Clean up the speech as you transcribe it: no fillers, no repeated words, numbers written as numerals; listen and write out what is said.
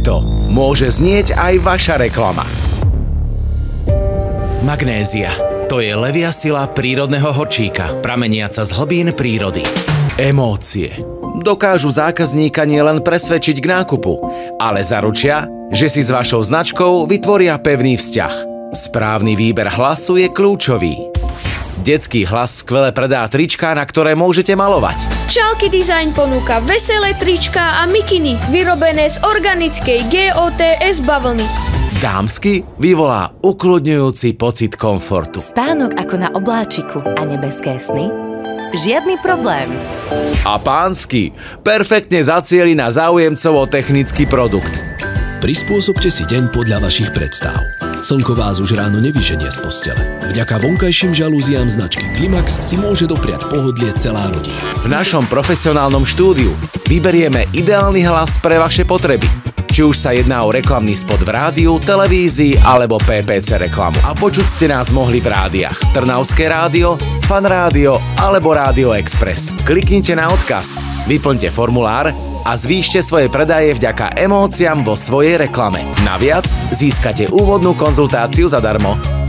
takto môže znieť aj vaša reklama. Magnézia. To je levia sila prírodného horčíka, prameniaca z hlbín prírody. Emócie. Dokážu zákazníka nielen presvedčiť k nákupu, ale zaručia, že si s vašou značkou vytvoria pevný vzťah. Správny výber hlasu je kľúčový. Detský hlas skvele predá trička, na ktoré môžete malovať. Chalky Design ponúka veselé trička a mikiny, vyrobené z organickej GOTS bavlny. Dámsky vyvolá ukľudňujúci pocit komfortu. Spánok ako na obláčiku a nebeské sny? Žiadny problém. A pánsky perfektne zacieli na záujemcov o technický produkt. Prispôsobte si deň podľa vašich predstav. Slnko vás už ráno nevyženie z postele. Vďaka vonkajším žalúziám značky Climax si môže dopriať pohodlie celá rodina. V našom profesionálnom štúdiu vyberieme ideálny hlas pre vaše potreby. Či už sa jedná o reklamný spot v rádiu, televízii alebo PPC reklamu. A počuť ste nás mohli v rádiách Trnavské rádio, Fan rádio alebo Rádio Express. Kliknite na odkaz, vyplňte formulár a zvýšte svoje predaje vďaka emóciám vo svojej reklame. Naviac získate úvodnú konzultáciu zadarmo.